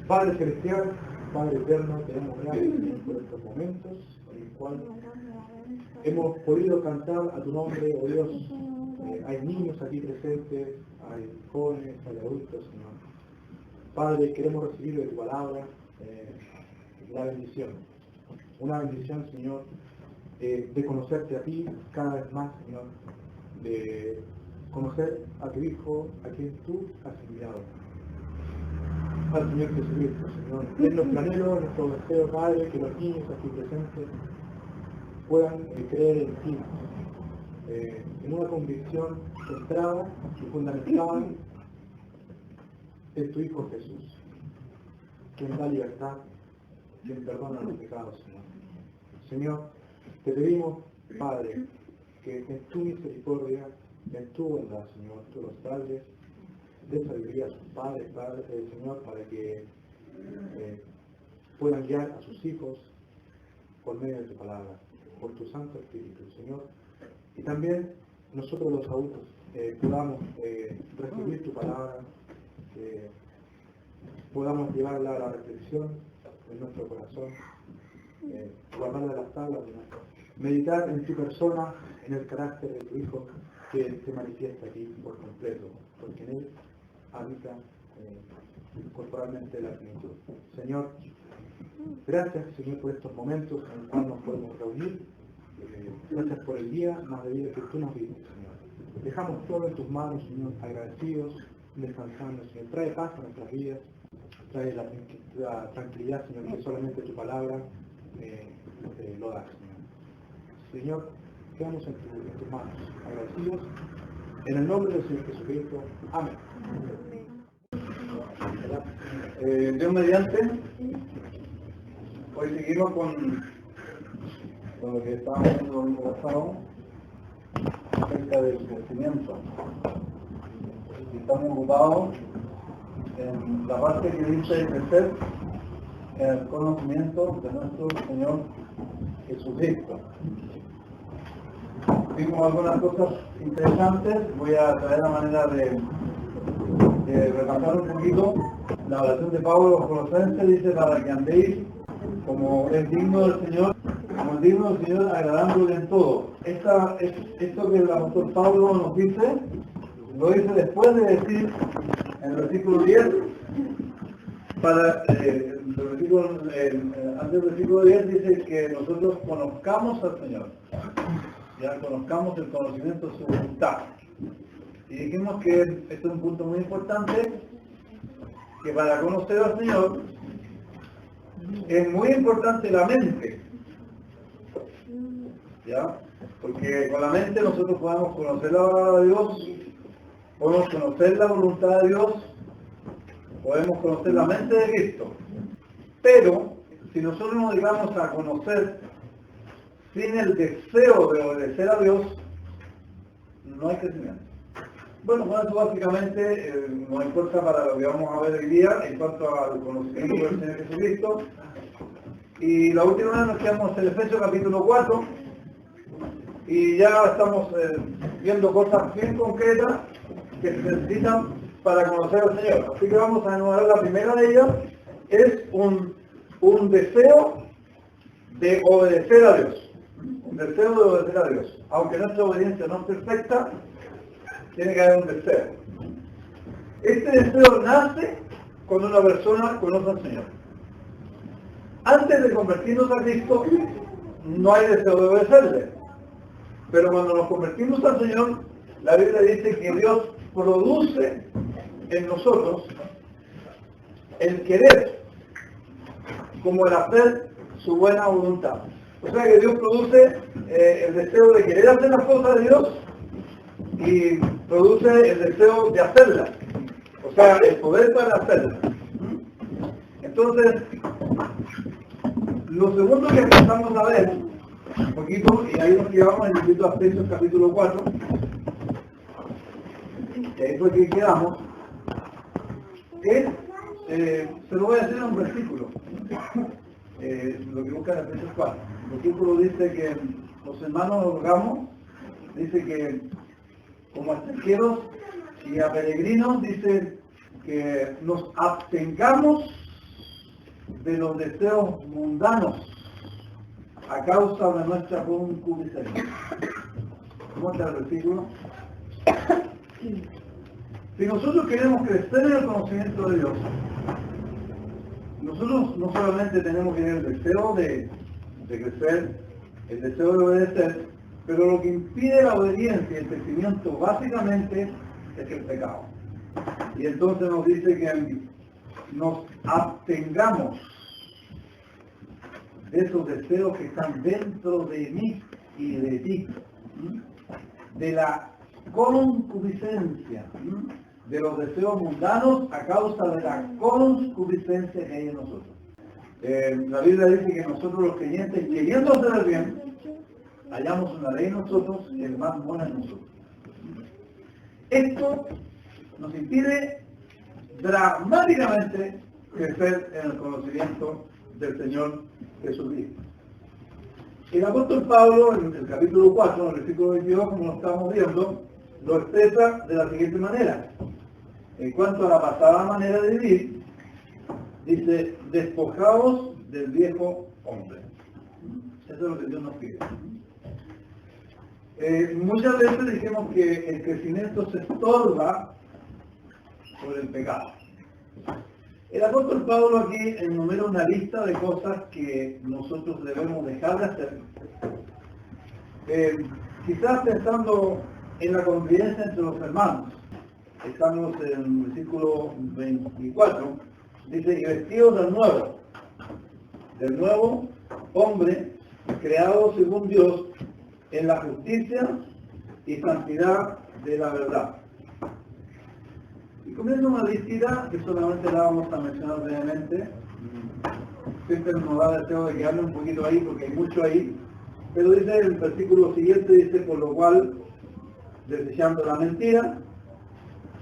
Padre Celestial, Padre Eterno, te damos gracias por estos momentos en los cuales hemos podido cantar a tu nombre, oh Dios. Hay niños aquí presentes, hay jóvenes, hay adultos, Señor. Padre, queremos recibir de tu palabra la bendición. Una bendición, Señor, de conocerte a ti cada vez más, Señor. De conocer a tu Hijo, a quien tú has enviado. Al Señor Jesucristo, Señor. Es nuestro anhelo, nuestro deseo, Padre, que los niños aquí presentes puedan creer en ti, en una convicción centrada y fundamentada en tu Hijo Jesús, quien da libertad, quien perdona los pecados, Señor. Señor, te pedimos, Padre, que en tu misericordia, en tu bondad, Señor, tú los salves, de sabiduría a sus padres, Señor, para que puedan guiar a sus hijos por medio de tu palabra, por tu Santo Espíritu, Señor. Y también nosotros los adultos podamos recibir tu palabra, que podamos llevarla a la reflexión en nuestro corazón, guardarla de las tablas de nuestro, meditar en tu persona, en el carácter de tu Hijo, que se manifiesta aquí por completo, porque en él habita corporalmente la plenitud. Señor, gracias, Señor, por estos momentos en los cuales nos podemos reunir. Gracias por el día más de vida que tú nos diste, Señor. Dejamos todo en tus manos, Señor, agradecidos, descansando, Señor. Trae paz a nuestras vidas, trae la tranquilidad, Señor, que solamente tu palabra lo da, Señor. Señor, quedamos en tus manos, agradecidos. En el nombre del Señor Jesucristo. Amén. Dios mediante, hoy seguimos con lo que estábamos viendo el domingo pasado acerca del crecimiento. Y estamos ocupados en la parte que dice crecer en el conocimiento de nuestro Señor Jesucristo. Vimos algunas cosas interesantes. Voy a traer la manera de repasar un poquito la oración de Pablo a los Colosenses. Dice: para que andéis como es digno del Señor, como es digno del Señor, agradándole en todo. Esto que el apóstol Pablo nos dice, lo dice después de decir en el versículo 10, antes del versículo 10 dice que nosotros conozcamos al Señor, ya conozcamos el conocimiento de su voluntad. Y dijimos que este es un punto muy importante, que para conocer al Señor es muy importante la mente, ¿ya? Porque con la mente nosotros podemos conocer la palabra de Dios, podemos conocer la voluntad de Dios, podemos conocer la mente de Cristo. Pero si nosotros nos dedicamos a conocer sin el deseo de obedecer a Dios, no hay crecimiento. Bueno, con eso básicamente nos importa para lo que vamos a ver hoy día en cuanto al conocimiento del Señor Jesucristo. Y la última vez nos quedamos en Efesios capítulo 4 y ya estamos viendo cosas bien concretas que se necesitan para conocer al Señor. Así que vamos a enumerar la primera de ellas. Es un deseo de obedecer a Dios. Un deseo de obedecer a Dios. Aunque nuestra obediencia no es perfecta, tiene que haber un deseo. Este deseo nace cuando una persona conoce al Señor. Antes de convertirnos a Cristo, no hay deseo de obedecerle. Pero cuando nos convertimos al Señor, la Biblia dice que Dios produce en nosotros el querer, como el hacer su buena voluntad. O sea que Dios produce el deseo de querer hacer las cosas de Dios y produce el deseo de hacerlas. O sea, el poder para hacerlas. Entonces, lo segundo que empezamos a ver un poquito, y ahí nos quedamos en el libro de Efesios capítulo 4, y ahí fue que quedamos, es, se lo voy a decir en un versículo, lo que busca en Efesios 4. El versículo dice que los hermanos rogamos, dice que como extranjeros y a peregrinos, dice que nos abstengamos de los deseos mundanos a causa de nuestra concupiscencia. ¿Cómo está el versículo? Si nosotros queremos crecer en el conocimiento de Dios, nosotros no solamente tenemos que tener el deseo de crecer, el deseo de obedecer, pero lo que impide la obediencia y el crecimiento básicamente es el pecado. Y entonces nos dice que nos abstengamos de esos deseos que están dentro de mí y de ti, de la concupiscencia, de los deseos mundanos a causa de la concupiscencia que hay en nosotros. La Biblia dice que nosotros los creyentes, queriendo hacer el bien, hallamos una ley en nosotros y el mal mora en nosotros. Esto nos impide dramáticamente crecer en el conocimiento del Señor Jesucristo. El apóstol Pablo, en el capítulo 4, en el versículo 22, como lo estamos viendo, lo expresa de la siguiente manera. En cuanto a la pasada manera de vivir, dice, despojaos del viejo hombre. Eso es lo que Dios nos pide. Muchas veces dijimos que el crecimiento se estorba por el pecado. El apóstol Pablo aquí enumera una lista de cosas que nosotros debemos dejar de hacer. Quizás pensando en la convivencia entre los hermanos. Estamos en el versículo 24. Dice, y vestidos del nuevo hombre, creado según Dios, en la justicia y santidad de la verdad. Y comienza una listita que solamente la vamos a mencionar brevemente. Siempre nos da deseo de quedarme un poquito ahí porque hay mucho ahí. Pero dice el versículo siguiente, dice, por lo cual, desechando la mentira,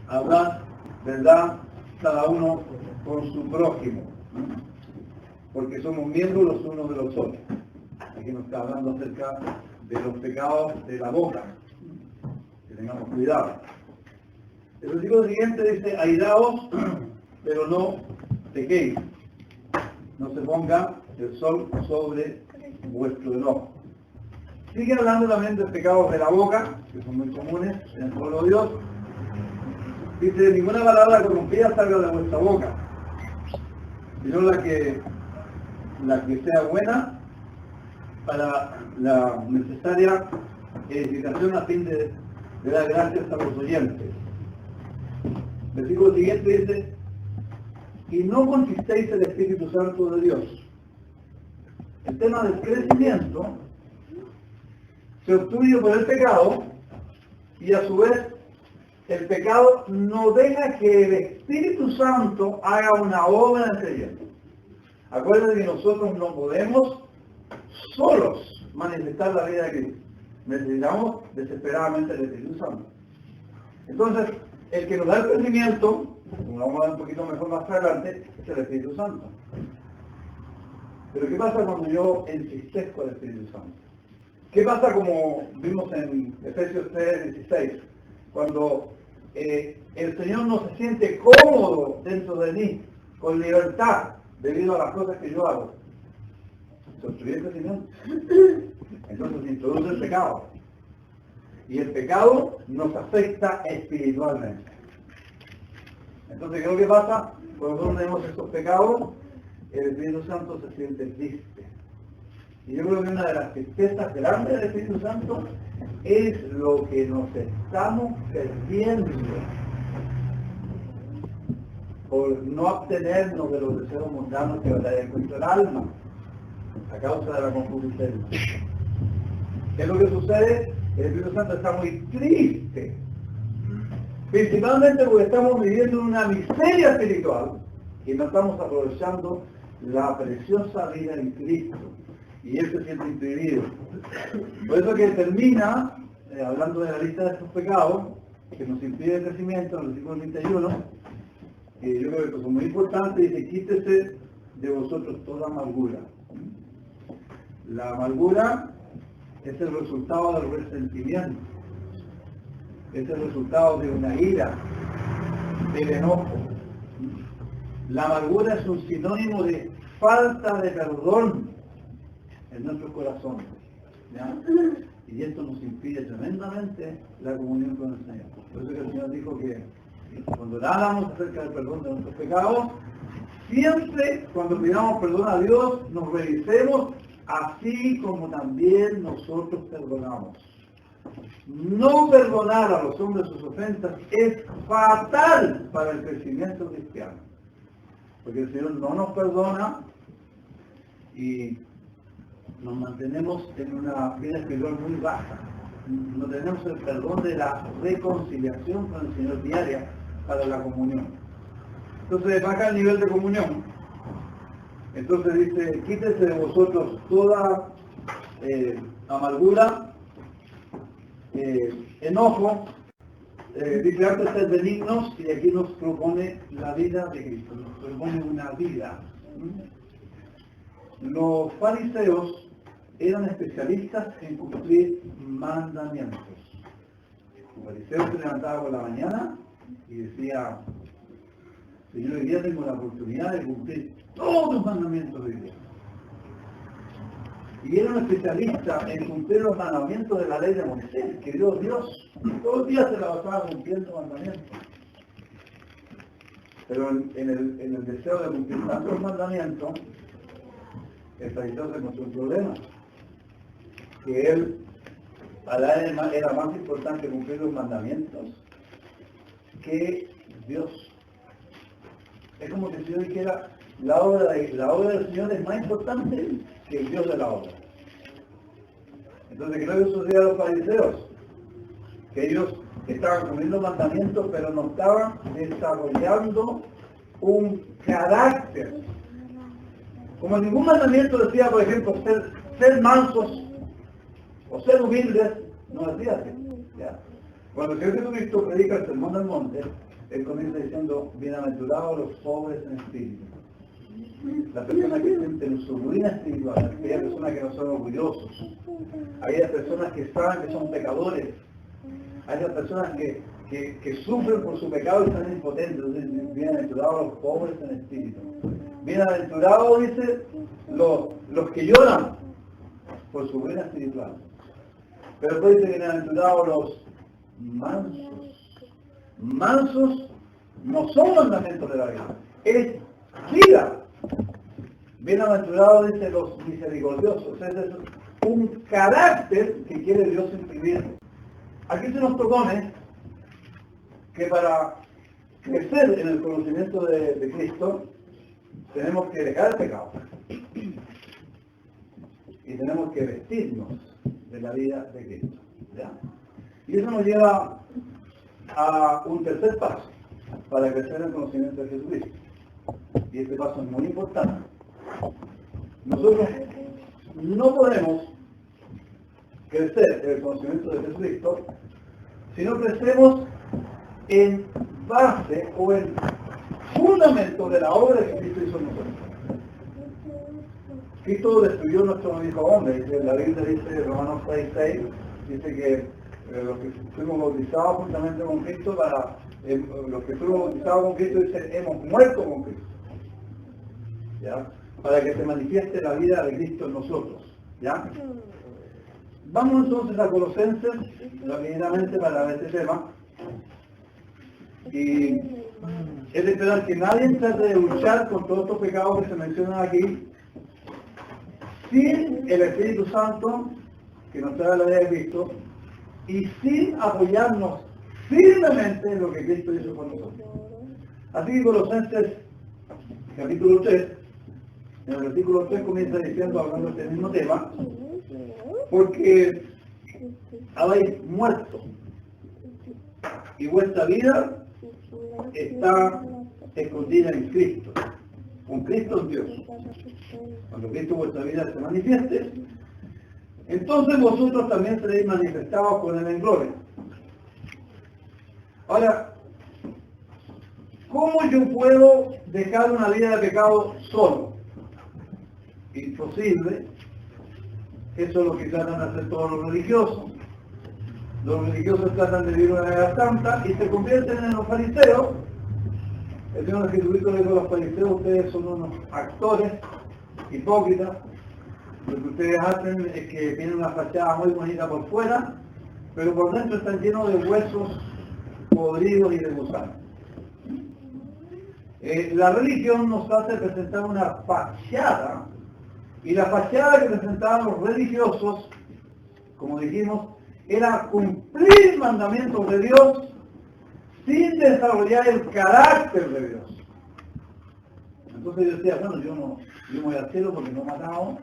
habrá verdad cada uno con su prójimo. Porque somos miembros los unos de los otros. Aquí nos está hablando acerca de los pecados de la boca. Que tengamos cuidado. El versículo siguiente dice, airaos, pero no pequéis. No se ponga el sol sobre vuestro enojo. Sigue hablando también de pecados de la boca, que son muy comunes en el pueblo de Dios. Dice, ninguna palabra corrompida salga de vuestra boca, sino la que sea buena para la necesaria edificación a fin de dar gracias a los oyentes. El versículo siguiente dice, y no conquistéis el Espíritu Santo de Dios. El tema del crecimiento se obstruye por el pecado y a su vez el pecado no deja que el Espíritu Santo haga una obra en el creyente. Acuérdense que nosotros no podemos solos manifestar la vida de Cristo. Necesitamos desesperadamente el Espíritu Santo. Entonces, el que nos da el crecimiento, como vamos a ver un poquito mejor más adelante, es el Espíritu Santo. Pero ¿qué pasa cuando yo entristezco al Espíritu Santo? ¿Qué pasa como vimos en Efesios 3:16? Cuando el Señor no se siente cómodo dentro de mí, con libertad, debido a las cosas que yo hago. Se obstruye el crecimiento. Entonces se introduce el pecado. Y el pecado nos afecta espiritualmente. Entonces, ¿qué es lo que pasa? Cuando nosotros tenemos estos pecados, el Espíritu Santo se siente triste. Y yo creo que una de las tristezas grandes del Espíritu Santo es lo que nos estamos perdiendo por no abstenernos de los deseos mundanos que batallan contra el alma a causa de la concupiscencia. ¿Qué es lo que sucede? El Espíritu Santo está muy triste, principalmente porque estamos viviendo una miseria espiritual y no estamos aprovechando la preciosa vida en Cristo. Y él se siente impedido. Por eso que termina, hablando de la lista de estos pecados, que nos impide el crecimiento, en el versículo 21, que yo creo que son muy importantes, dice, quítese de vosotros toda amargura. La amargura es el resultado del resentimiento, es el resultado de una ira, del enojo. La amargura es un sinónimo de falta de perdón en nuestros corazones, ¿ya? Y esto nos impide tremendamente la comunión con el Señor. Por eso que el Señor dijo que cuando hablamos acerca del perdón de nuestros pecados, siempre cuando pidamos perdón a Dios, nos revisemos así como también nosotros perdonamos. No perdonar a los hombres sus ofensas es fatal para el crecimiento cristiano. Porque el Señor no nos perdona y nos mantenemos en una vida espiritual muy baja. No tenemos el perdón de la reconciliación con el Señor diaria para la comunión. Entonces baja el nivel de comunión. Entonces dice, quítese de vosotros toda amargura, enojo, dice antes ser benignos, y aquí nos propone la vida de Cristo, nos propone una vida. Los fariseos eran especialistas en cumplir mandamientos. El fariseo se levantaba por la mañana y decía, Señor, hoy día tengo la oportunidad de cumplir todos los mandamientos de Dios. Y era un especialista en cumplir los mandamientos de la ley de Moisés, que dio Dios. Todos los días se la pasaba cumpliendo mandamientos. Pero en el deseo de cumplir tantos mandamientos, el fariseo se encontró un problema. Que él, para él era más importante cumplir los mandamientos que Dios. Es como que el Señor dijera, la obra del Señor es más importante que el Dios de la obra. Entonces, ¿qué es lo que sucedía a los fariseos? Que ellos estaban cumpliendo mandamientos, pero no estaban desarrollando un carácter. Como ningún mandamiento decía, por ejemplo, ser mansos o ser humildes, no decía así. ¿Ya? Cuando el Señor Jesucristo predica el Sermón del Monte, Él comienza diciendo, bienaventurados los pobres en espíritu. Las personas que sienten su ruina espiritual, aquellas personas que no son orgullosos, aquellas personas que saben que son pecadores, aquellas personas que sufren por su pecado y están impotentes. Entonces, bienaventurados los pobres en espíritu. Bienaventurados, dice, los que lloran por su ruina espiritual. Pero después dice bienaventurados los mansos. Mansos no son mandamientos de la vida, es vida. Bienaventurados, dice, los misericordiosos. Es un carácter que quiere Dios imprimir. Aquí se nos propone que para crecer en el conocimiento de Cristo tenemos que dejar el pecado y tenemos que vestirnos de la vida de Cristo, ¿ya? Y eso nos lleva a un tercer paso para crecer en el conocimiento de Jesucristo, y este paso es muy importante. Nosotros no podemos crecer en el conocimiento de Jesucristo si no crecemos en base o en fundamento de la obra que Cristo hizo en nosotros. Cristo destruyó nuestro viejo hombre. La Biblia dice, Romanos 6:6, dice que los que fuimos bautizados juntamente con Cristo, los que fuimos bautizados con Cristo, dice, hemos muerto con Cristo. ¿Ya? Para que se manifieste la vida de Cristo en nosotros. ¿Ya? Vamos entonces a Colosenses, rápidamente para ver este tema. Y es de esperar que nadie trate de luchar con todos estos pecados que se mencionan aquí sin el Espíritu Santo que nos trae la vida de Cristo y sin apoyarnos firmemente en lo que Cristo hizo con nosotros. Así que Colosenses capítulo 3, en el versículo 3 comienza diciendo, hablando de este mismo tema, porque habéis muerto y vuestra vida está escondida en Cristo, con Cristo en Dios. Cuando Cristo vuestra vida se manifieste, entonces vosotros también seréis manifestados con Él en gloria. Ahora, ¿cómo yo puedo dejar una vida de pecado solo? Imposible. Eso es lo que tratan de hacer todos los religiosos. Los religiosos tratan de vivir una vida santa y se convierten en los fariseos, El Señor Jesucristo le dijo a los fariseos, ustedes son unos actores, hipócritas, lo que ustedes hacen es que tienen una fachada muy bonita por fuera, pero por dentro están llenos de huesos podridos y de gusanos. La religión nos hace presentar una fachada, y la fachada que presentaban los religiosos, como dijimos, era cumplir mandamientos de Dios sin desarrollar el carácter de Dios. Entonces yo decía, bueno, yo me voy al cielo porque no he matado,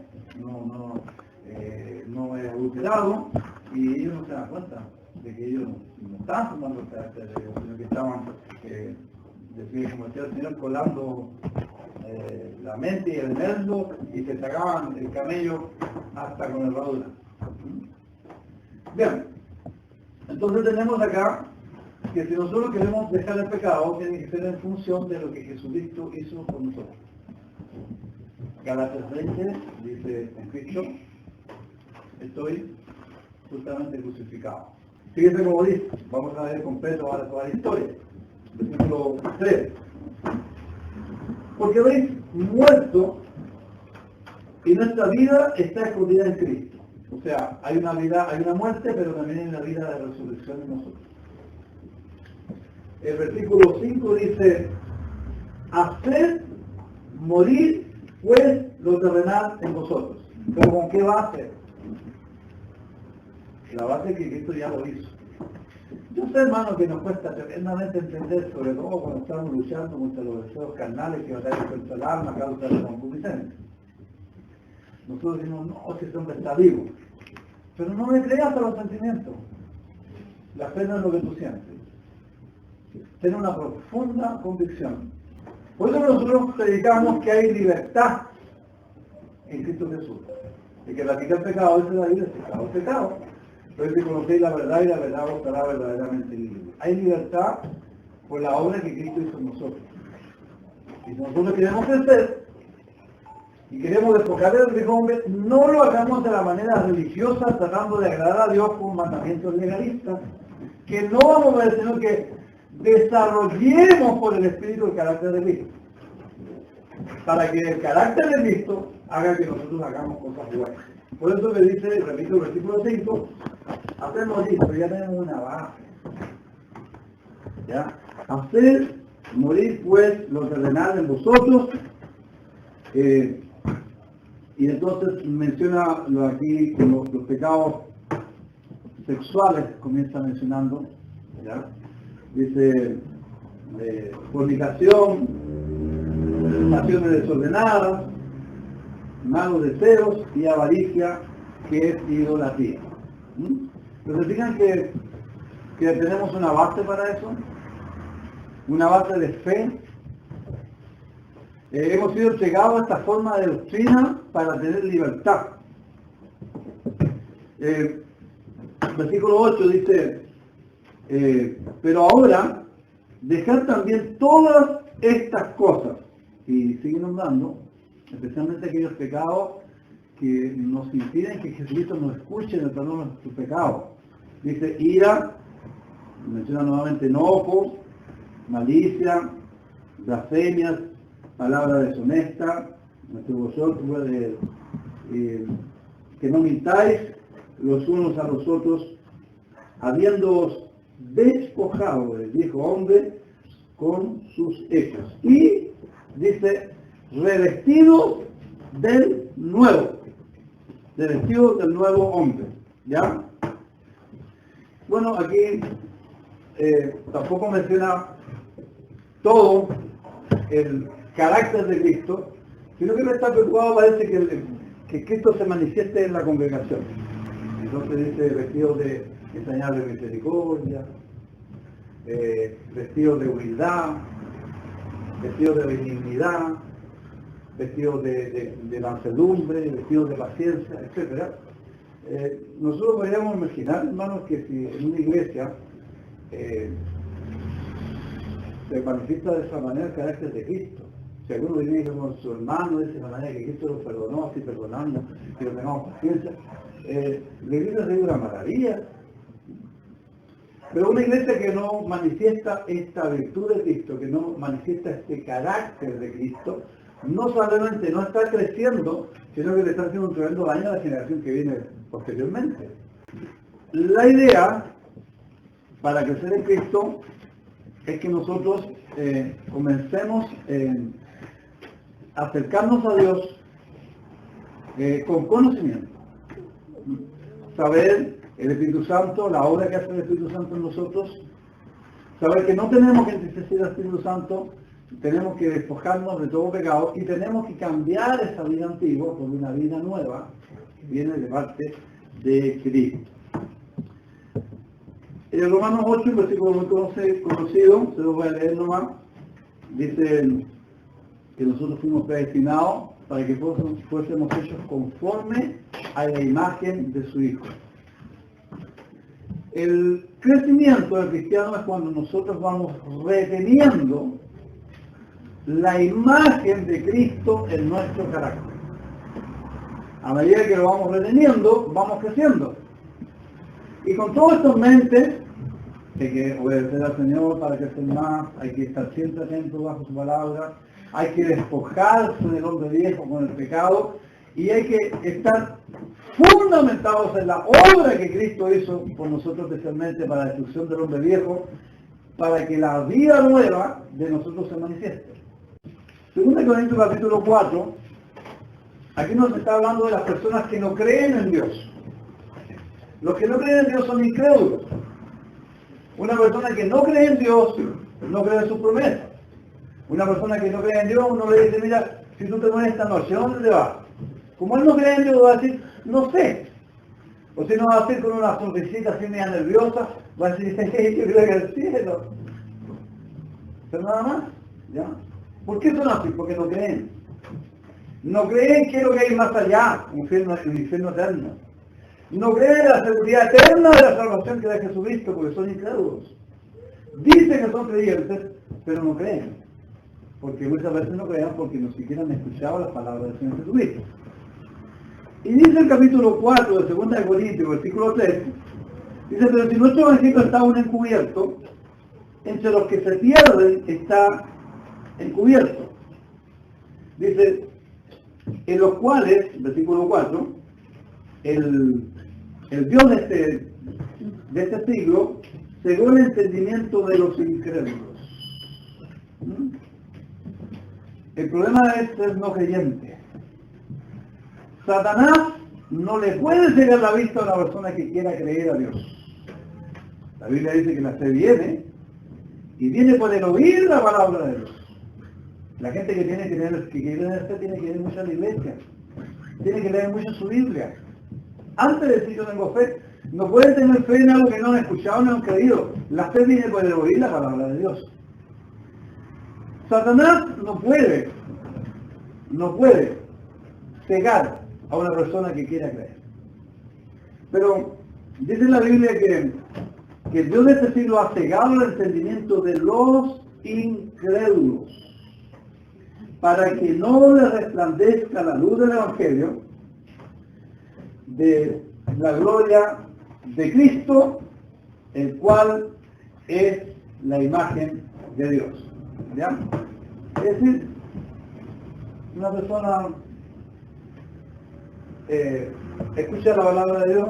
no he adulterado, y ellos no se dan cuenta de que ellos no estaban tomando el carácter de Dios, sino que estaban, decía, como decía el Señor, colando la mente y el nerdo y se sacaban el camello hasta con herradura. Bien, entonces tenemos acá que si nosotros queremos dejar el pecado, tiene que ser en función de lo que Jesucristo hizo por nosotros. Gálatas 20 dice en Cristo, estoy justamente crucificado. Fíjense cómo dice, vamos a ver completo ahora toda la historia. Versículo 3. Porque habéis muerto y nuestra vida está escondida en Cristo. O sea, hay una vida, hay una muerte, pero también hay una vida de resurrección en nosotros. El versículo 5 dice, haced morir pues lo terrenal en vosotros. ¿Pero con qué base? La base es que Cristo ya lo hizo. Yo sé, hermano, que nos cuesta tremendamente entender, sobre todo cuando estamos luchando contra los deseos carnales que batallan contra el alma a causa de la concupiscencia. Nosotros decimos, no, que ese hombre está vivo. Pero no le creas a los sentimientos. La fe no es lo que tú sientes. Tiene una profunda convicción. Por eso nosotros predicamos que hay libertad en Cristo Jesús. Y que practicar el pecado es la vida, el pecado. Pero si conocéis la verdad y la verdad os hará verdaderamente libre. Hay libertad por la obra que Cristo hizo en nosotros. Y si nosotros queremos crecer y queremos despojar del hombre, no lo hagamos de la manera religiosa tratando de agradar a Dios con mandamientos legalistas, que no vamos a ver, sino que desarrollemos por el Espíritu el carácter de Cristo. Para que el carácter de Cristo haga que nosotros hagamos cosas buenas. Por eso le dice, repito el versículo 5, hacemos esto, ya tenemos una base. ¿Ya? Hacer morir pues lo terrenal en vosotros. Y entonces menciona aquí que los pecados sexuales, comienza mencionando, ¿ya? Dice fornicación, pasiones desordenadas, malos deseos y avaricia, que es idolatría. Pero se fijan que tenemos una base para eso, una base de fe. Hemos sido entregados a esta forma de doctrina para tener libertad. Versículo 8 dice, pero ahora, dejar también todas estas cosas, y sigue nombrando, especialmente aquellos pecados que nos impiden que Jesucristo nos escuche en el perdón de nuestros pecados. Dice ira, menciona nuevamente enojo, malicia, blasfemias, palabra deshonesta, vosotros, que no mintáis los unos a los otros, habiéndoos despojado del viejo hombre con sus hechos. Y dice, revestidos del nuevo, revestidos del nuevo hombre. ¿Ya? Bueno, aquí tampoco menciona todo el carácter de Cristo, sino que me está preocupado, parece que Cristo se manifieste en la congregación. Entonces dice vestidos de entrañable misericordia, vestidos de humildad, vestidos de benignidad, vestidos de mansedumbre, vestidos de paciencia, etc. Nosotros podríamos imaginar, hermanos, que si en una iglesia se manifiesta de esa manera el carácter de Cristo, si alguno viene con su hermano de esa manera que Cristo lo perdonó, así perdonando, que lo tengamos paciencia, la iglesia sería una maravilla. Pero una iglesia que no manifiesta esta virtud de Cristo, que no manifiesta este carácter de Cristo, no solamente no está creciendo, sino que le está haciendo un tremendo daño a la generación que viene posteriormente. La idea para crecer en Cristo es que nosotros comencemos a acercarnos a Dios con conocimiento. Saber el Espíritu Santo, la obra que hace el Espíritu Santo en nosotros, saber que no tenemos que entristecer al Espíritu Santo, tenemos que despojarnos de todo pecado y tenemos que cambiar esa vida antigua por una vida nueva que viene de parte de Cristo. En Romanos 8, un versículo muy conocido, se lo voy a leer nomás, dice que nosotros fuimos predestinados para que fuésemos hechos conforme a la imagen de su Hijo. El crecimiento del cristiano es cuando nosotros vamos reteniendo la imagen de Cristo en nuestro carácter. A medida que lo vamos reteniendo, vamos creciendo. Y con todo esto en mente, hay que obedecer al Señor para crecer más, hay que estar siempre atento bajo su palabra, hay que despojarse del hombre viejo con el pecado y hay que estar fundamentados en la obra que Cristo hizo por nosotros, especialmente para la destrucción del hombre viejo, para que la vida nueva de nosotros se manifieste. 2 Corintios capítulo 4, aquí nos está hablando de las personas que no creen en Dios. Los que no creen en Dios son incrédulos. Una persona que no cree en Dios, no cree en sus promesas. Una persona que no cree en Dios, uno le dice, mira, si tú te mueres esta noche, ¿dónde te vas? Como él no cree en Dios, va a decir, no sé. O si no, va a decir con una sonrisita así media nerviosa, va a decir, yo creo que el cielo. Pero nada más, ¿ya? ¿Por qué son así? Porque no creen. No creen que es lo que hay más allá, un infierno eterno. No creen en la seguridad eterna de la salvación que da Jesucristo, porque son incrédulos. Dicen que son creyentes, pero no creen. Porque muchas veces no creen porque no siquiera han escuchado las palabras del Señor Jesucristo. Y dice el capítulo 4 de 2 Corintios, versículo 3, dice, pero si nuestro evangelio está aún encubierto, entre los que se pierden está encubierto. Dice, en los cuales, versículo 4, el Dios de este siglo cegó el entendimiento de los incrédulos. El problema es ser no creyente. Satanás no le puede cegar la vista a una persona que quiera creer a Dios. La Biblia dice que la fe viene, y viene por el oír la palabra de Dios. La gente que tiene que tener fe tiene que leer mucho a la iglesia, tiene que leer mucho su Biblia. Antes de decir yo tengo fe, no pueden tener fe en algo que no han escuchado, no han creído. La fe viene por el oír la palabra de Dios. Satanás no puede cegar a una persona que quiera creer. Pero dice la Biblia que el Dios de este siglo ha cegado el entendimiento de los incrédulos para que no les resplandezca la luz del Evangelio de la gloria de Cristo, el cual es la imagen de Dios. ¿Ya? Es decir, una persona escucha la palabra de Dios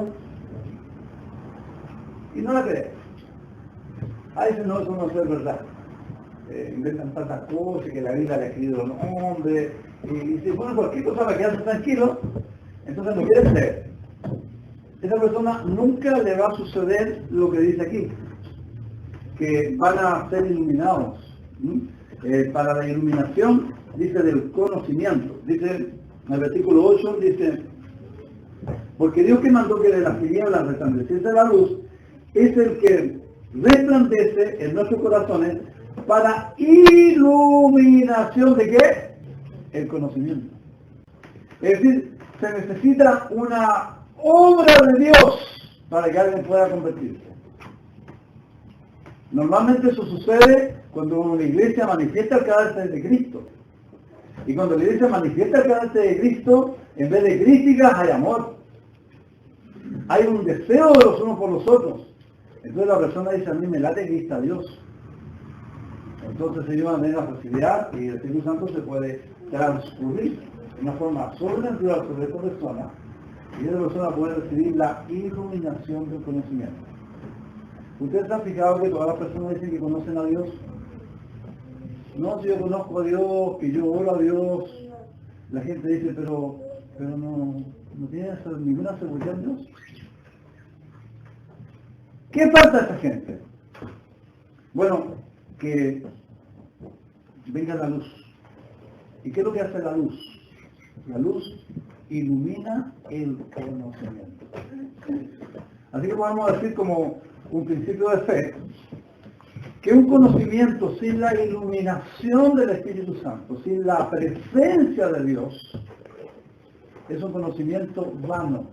y no la cree. A veces no, eso no es verdad. Inventan tantas cosas que la Biblia le ha escrito un hombre y si pone cualquier cosa para quedarse tranquilo, entonces no quiere creer. Esa persona nunca le va a suceder lo que dice aquí, que van a ser iluminados. Para la iluminación, dice del conocimiento. Dice en el versículo 8, dice, porque Dios que mandó que de las tinieblas resplandeciese la luz, es el que resplandece en nuestros corazones para iluminación de ¿qué? El conocimiento. Es decir, se necesita una obra de Dios para que alguien pueda convertirse. Normalmente eso sucede cuando una iglesia manifiesta el carácter de Cristo. Y cuando la iglesia manifiesta el carácter de Cristo, en vez de críticas hay amor. Hay un deseo de los unos por los otros. Entonces la persona dice, a mí me late que ahí está Dios. Entonces ellos van a tener la facilidad y el Espíritu Santo se puede transcurrir de una forma sobrenatural sobre esta persona y esa persona puede recibir la iluminación del conocimiento. ¿Ustedes se han fijado que todas las personas dicen que conocen a Dios? No, si yo conozco a Dios, que yo oro a Dios, la gente dice, pero no tiene ninguna seguridad en Dios. ¿Qué falta a esta gente? Bueno, que venga la luz. ¿Y qué es lo que hace la luz? La luz ilumina el conocimiento. Así que podemos decir como un principio de fe, que un conocimiento sin la iluminación del Espíritu Santo, sin la presencia de Dios, es un conocimiento vano,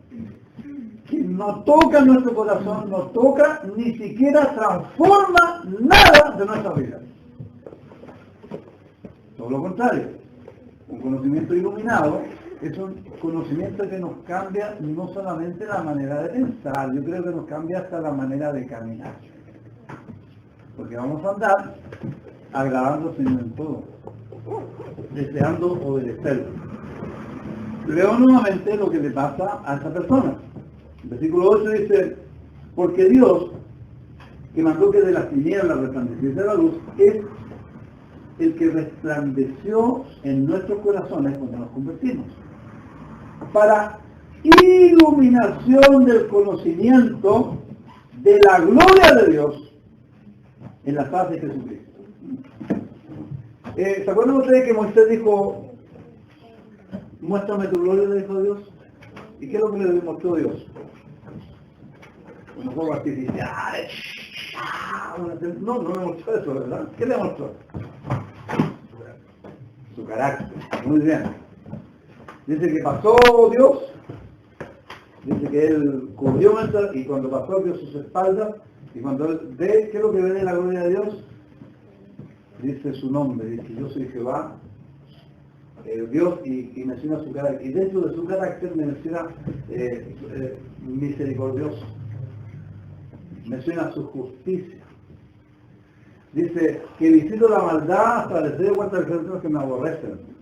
que no toca nuestro corazón, no toca, ni siquiera transforma nada de nuestra vida. Todo lo contrario, un conocimiento iluminado es un conocimiento que nos cambia no solamente la manera de pensar, yo creo que nos cambia hasta la manera de caminar. Porque vamos a andar agradando al Señor en todo, deseando obedecerlo. Leo nuevamente lo que le pasa a esta persona. El versículo 8 dice, porque Dios, que mandó que de las tinieblas resplandeciese la luz, es el que resplandeció en nuestros corazones cuando nos convertimos, para iluminación del conocimiento de la gloria de Dios en la faz de Jesucristo. ¿Se acuerdan ustedes que Moisés dijo, muéstrame tu gloria, le dijo Dios? ¿Y qué es lo que le demostró Dios? Unos fuegos artificiales. No le mostró eso, ¿verdad? ¿Qué le mostró? Su carácter. Muy bien. Dice que pasó Dios, dice que él cubrió y cuando pasó vio sus espaldas, y cuando él ve, ¿qué es lo que ve de la gloria de Dios? Dice su nombre, dice, yo soy Jehová, Dios, y menciona su carácter. Y dentro de su carácter menciona misericordioso, menciona su justicia. Dice que visito la maldad hasta el deseo de vuelta de los que me aborrecen.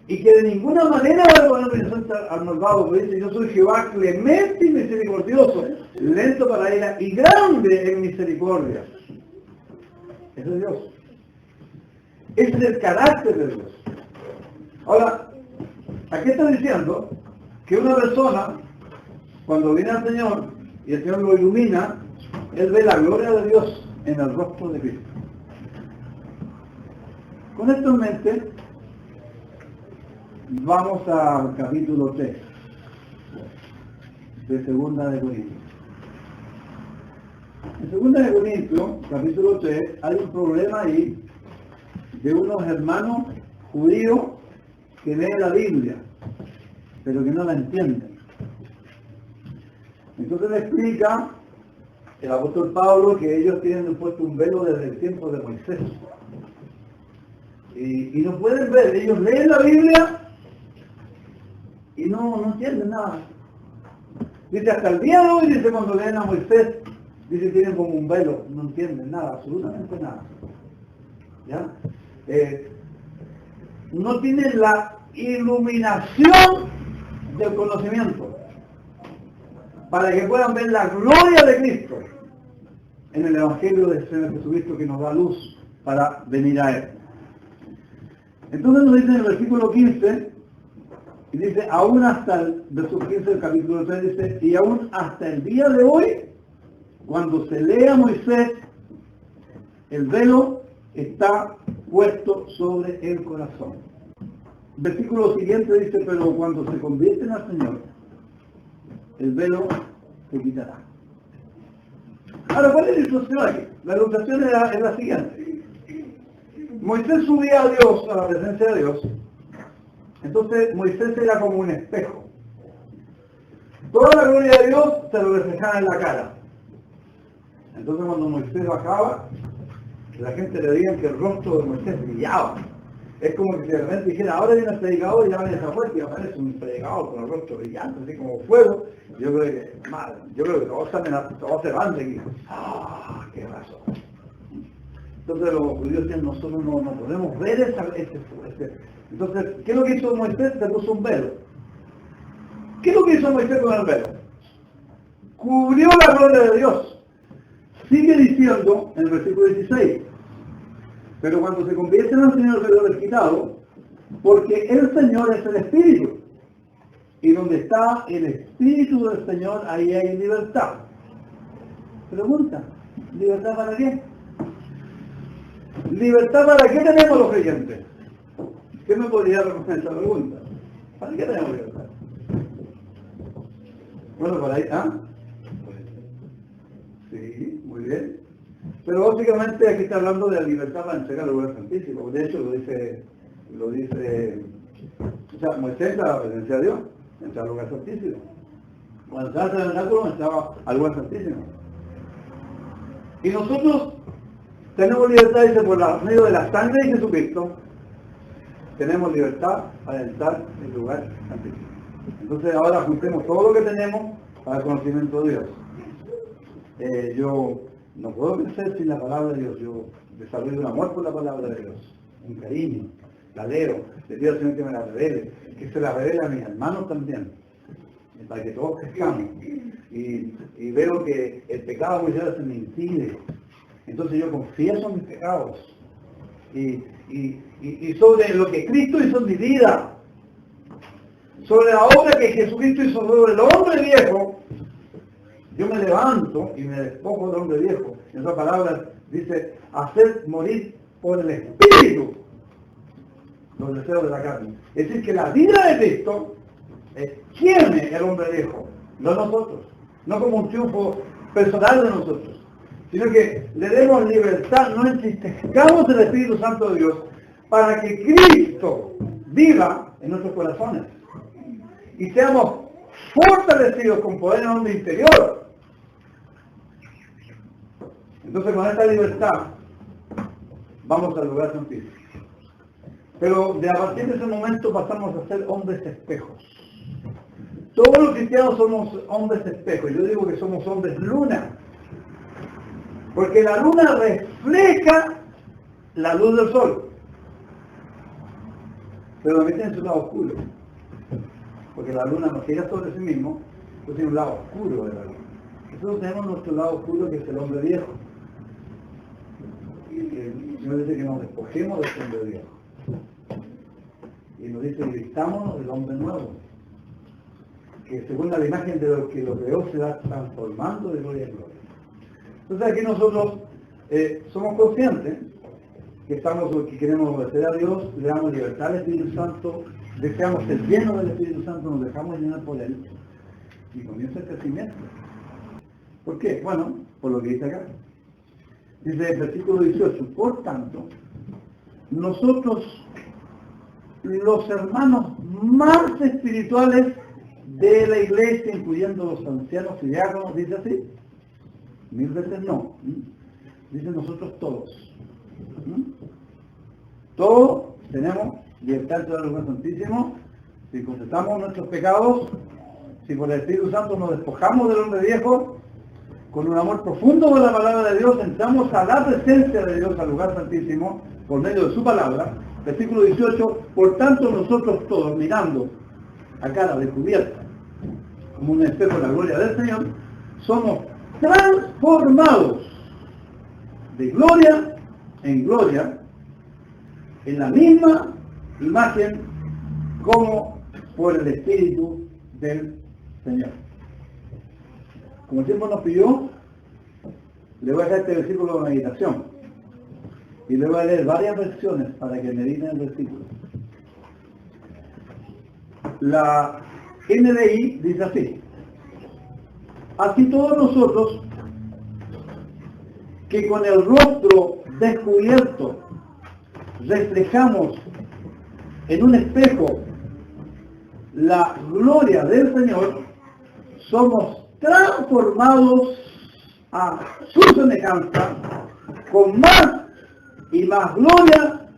Y que de ninguna manera va a poner bendición al malvado, porque dice, yo soy Jehová clemente y misericordioso, lento para ira y grande en misericordia. Ese es Dios. Ese es el carácter de Dios. Ahora, aquí está diciendo que una persona, cuando viene al Señor y el Señor lo ilumina, él ve la gloria de Dios en el rostro de Cristo. Con esto en mente, vamos al capítulo 3 de Segunda de Corintios. En Segunda de Corintios, capítulo 3, hay un problema ahí de unos hermanos judíos que leen la Biblia, pero que no la entienden. Entonces le explica el apóstol Pablo que ellos tienen puesto un velo desde el tiempo de Moisés. Y no pueden ver, ellos leen la Biblia y no entienden nada. Dice hasta el día de hoy, dice cuando leen a Moisés, dice tienen como un velo, no entienden nada, absolutamente nada. ¿Ya? No tienen la iluminación del conocimiento para que puedan ver la gloria de Cristo en el Evangelio del Señor Jesucristo que nos da luz para venir a Él. Entonces nos dice en el versículo 15, y dice, aún hasta el verso 15 del capítulo 3, dice, y aún hasta el día de hoy, cuando se lea Moisés, el velo está puesto sobre el corazón. El versículo siguiente dice, pero cuando se convierten al Señor, el velo se quitará. Ahora, ¿cuál es la ilustración aquí? La ilustración es la siguiente. Moisés subía a Dios, a la presencia de Dios. Entonces Moisés era como un espejo. Toda la gloria de Dios se lo reflejaba en la cara. Entonces cuando Moisés bajaba, la gente le veía que el rostro de Moisés brillaba. Es como que si de repente dijera, ahora viene el predicador y ya viene esa fuerte y aparece un predicador con el rostro brillante, así como fuego. Yo creo que todos se van de aquí. ¡Ah, qué razón! Entonces los judíos decían, nosotros no podemos ver ese. Entonces, ¿qué es lo que hizo Moisés? Se puso un velo. ¿Qué es lo que hizo Moisés con el velo? Cubrió la gloria de Dios. Sigue diciendo en el versículo 16, pero cuando se convierten al Señor, el velo es quitado, porque el Señor es el Espíritu. Y donde está el Espíritu del Señor, ahí hay libertad. Pregunta, ¿libertad para qué? ¿Libertad para qué tenemos los creyentes? ¿Qué me podría responder esa pregunta? ¿Para qué tenemos libertad? Bueno, por ahí, sí, muy bien. Pero básicamente aquí está hablando de la libertad para entregar al lugar santísimo. De hecho, lo dice, o sea, Moisés entra a la presencia de Dios, entra al lugar santísimo. Cuando estaba en el tabernáculo, entraba al lugar santísimo. Y nosotros tenemos libertad, dice, por medio de la sangre de Jesucristo, tenemos libertad para entrar en el lugar santísimo. Entonces ahora juntemos todo lo que tenemos para el conocimiento de Dios. Yo no puedo crecer sin la palabra de Dios. Yo desarrollo un amor por la palabra de Dios, un cariño, la leo, le pido al Señor que me la revele, que se la revele a mis hermanos también, para que todos crezcamos. Y veo que el pecado muchas veces me impide. Entonces yo confieso mis pecados y sobre lo que Cristo hizo en mi vida, sobre la obra que Jesucristo hizo sobre el hombre viejo, yo me levanto y me despojo del hombre viejo. En otras palabras, dice, hacer morir por el Espíritu los deseos de la carne. Es decir, que la vida de Cristo tiene el hombre viejo, no nosotros, no como un triunfo personal de nosotros, sino que le demos libertad, no entristezcamos el Espíritu Santo de Dios, para que Cristo viva en nuestros corazones y seamos fortalecidos con poder en el hombre interior. Entonces con esta libertad vamos al lugar santísimo. Pero a partir de ese momento pasamos a ser hombres espejos. Todos los cristianos somos hombres espejos. Yo digo que somos hombres luna. Porque la luna refleja la luz del sol. Pero también tiene su lado oscuro. Porque la luna no gira sobre sí mismo, pero tiene un lado oscuro de la luna. Nosotros tenemos nuestro lado oscuro, que es el hombre viejo. Y el Señor dice que nos despojemos del hombre viejo. Y nos dice, vistámonos del hombre nuevo, que según la imagen de lo que lo creó se va transformando de gloria en gloria. Entonces aquí nosotros somos conscientes que que queremos obedecer a Dios, le damos libertad al Espíritu Santo, deseamos ser llenos del Espíritu Santo, nos dejamos llenar por Él y comienza el crecimiento. ¿Por qué? Bueno, por lo que dice acá. Dice el versículo 18, por tanto, nosotros, los hermanos más espirituales de la iglesia, incluyendo los ancianos y diáconos, dice así, 1000 veces no, dice nosotros todos. Todos tenemos libertad del lugar santísimo si confesamos nuestros pecados, si por el Espíritu Santo nos despojamos del hombre viejo, con un amor profundo por la palabra de Dios, entramos a la presencia de Dios, al lugar santísimo, por medio de su palabra. Versículo 18, por tanto nosotros todos, mirando a cara descubierta, como un espejo de la gloria del Señor, somos transformados de gloria en gloria, en la misma imagen como por el Espíritu del Señor. Como el tiempo nos pidió, le voy a dejar este versículo de meditación y le voy a leer varias versiones para que mediten el versículo. La NBI dice así: así todos nosotros, que con el rostro descubierto reflejamos en un espejo la gloria del Señor, somos transformados a su semejanza con más y más gloria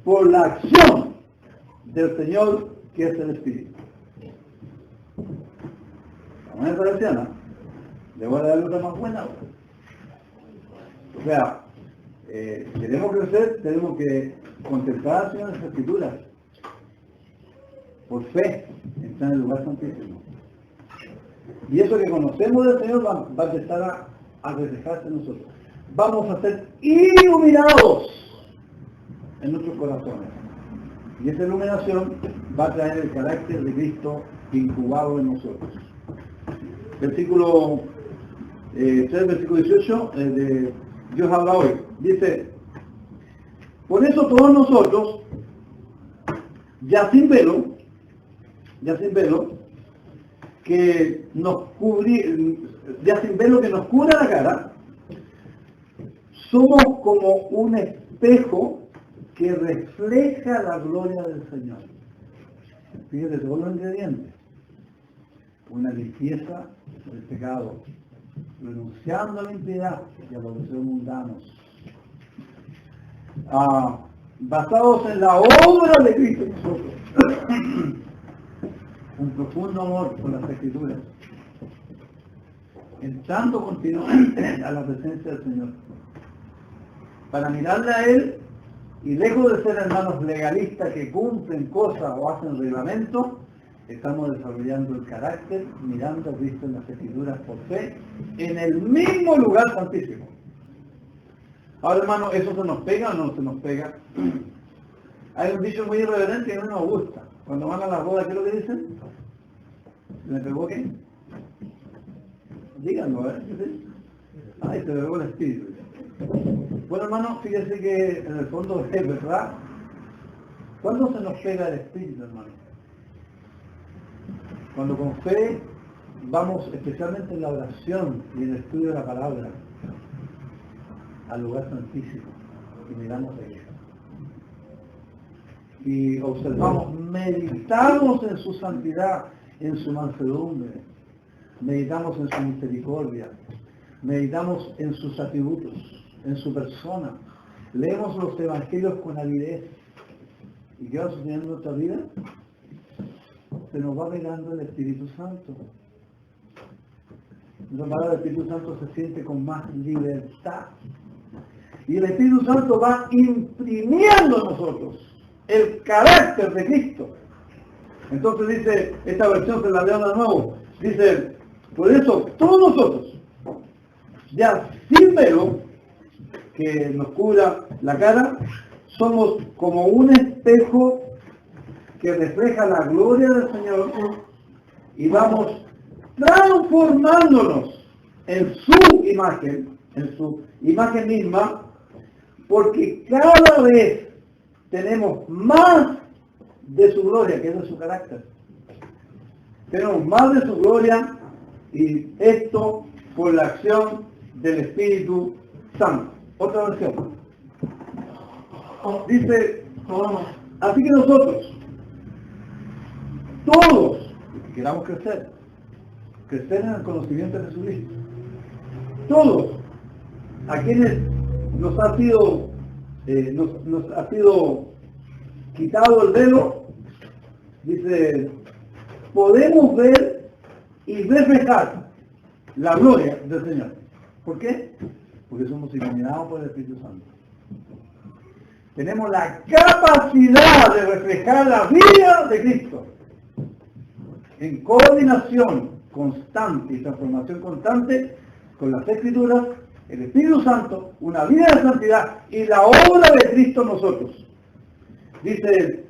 por la acción del Señor que es el Espíritu. La manera cristiana, le voy a dar otra más buena. O sea, queremos crecer, tenemos que contemplar al Señor en las Escrituras. Por fe, está en el lugar santísimo. Y eso que conocemos del Señor va a empezar a reflejarse en nosotros. Vamos a ser iluminados en nuestros corazones. Y esa iluminación va a traer el carácter de Cristo incubado en nosotros. Versículo 3, versículo 18, de Dios habla hoy. Dice, por eso todos nosotros, ya sin velo, que nos ya sin velo que nos cubra la cara, somos como un espejo que refleja la gloria del Señor. Fíjate todos los ingredientes. Una limpieza del pecado, renunciando a la impiedad y a los deseos mundanos. Basados en la obra de Cristo nosotros. Un profundo amor por las Escrituras. Entrando continuamente a la presencia del Señor. Para mirarle a Él, y lejos de ser hermanos legalistas que cumplen cosas o hacen reglamentos, estamos desarrollando el carácter mirando a Cristo en las Escrituras por fe, en el mismo lugar santísimo. Ahora, hermano, ¿eso se nos pega o no se nos pega? Hay un dicho muy irreverente que a mí no me gusta. Cuando van a la boda, ¿qué es lo que dicen? ¿Se me pegó qué? Díganlo, ¿sí? Ay, se me pegó el espíritu. Bueno, hermano, fíjese que en el fondo es verdad. ¿Cuándo se nos pega el espíritu, hermano? Cuando con fe vamos, especialmente en la oración y en el estudio de la palabra, al lugar santísimo y miramos a Dios. Y observamos, meditamos en su santidad, en su mansedumbre, meditamos en su misericordia, meditamos en sus atributos, en su persona, leemos los evangelios con avidez. ¿Y qué va sucediendo en nuestra vida? Se nos va pegando el Espíritu Santo. La palabra del Espíritu Santo se siente con más libertad. Y el Espíritu Santo va imprimiendo en nosotros el carácter de Cristo. Entonces dice, esta versión se la leo de nuevo, dice, por eso todos nosotros, ya sin velo, que nos cubra la cara, somos como un espejo que refleja la gloria del Señor y vamos transformándonos en su imagen misma, porque cada vez tenemos más de su gloria, que es de su carácter. Tenemos más de su gloria y esto por la acción del Espíritu Santo. Otra versión. Dice, así que nosotros, todos, que queramos crecer en el conocimiento de Jesucristo, todos, a quienes nos ha sido quitado el velo, dice, podemos ver y reflejar la gloria del Señor. ¿Por qué? Porque somos iluminados por el Espíritu Santo. Tenemos la capacidad de reflejar la vida de Cristo en coordinación constante y transformación constante con las Escrituras, el Espíritu Santo, una vida de santidad y la obra de Cristo en nosotros. Dice,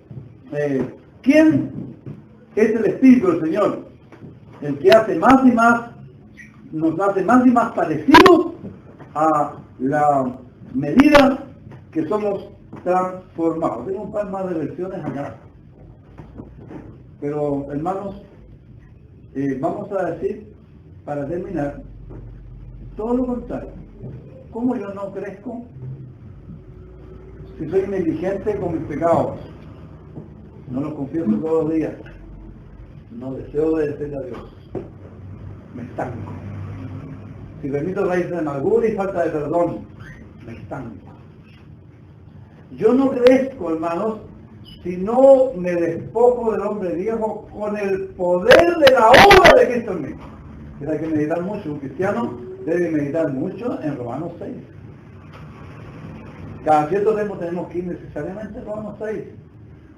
¿quién es el Espíritu del Señor? El que hace más y más, nos hace más y más parecidos a la medida que somos transformados. Tengo un par más de versiones acá. Pero, hermanos, vamos a decir, para terminar, todo lo contrario. ¿Cómo yo no crezco? Si soy negligente con mis pecados, no los confieso todos los días, no deseo obedecer a Dios, me estanco. Si permito raíces de amargura y falta de perdón, me estanco. Yo no crezco, hermanos, si no me despojo del hombre viejo con el poder de la obra de Cristo en mí. Hay que meditar mucho. Un cristiano debe meditar mucho en Romanos 6. Cada cierto tiempo tenemos que ir necesariamente a Romanos 6.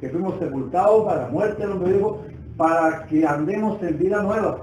Que fuimos sepultados para la muerte del hombre viejo, para que andemos en vida nueva.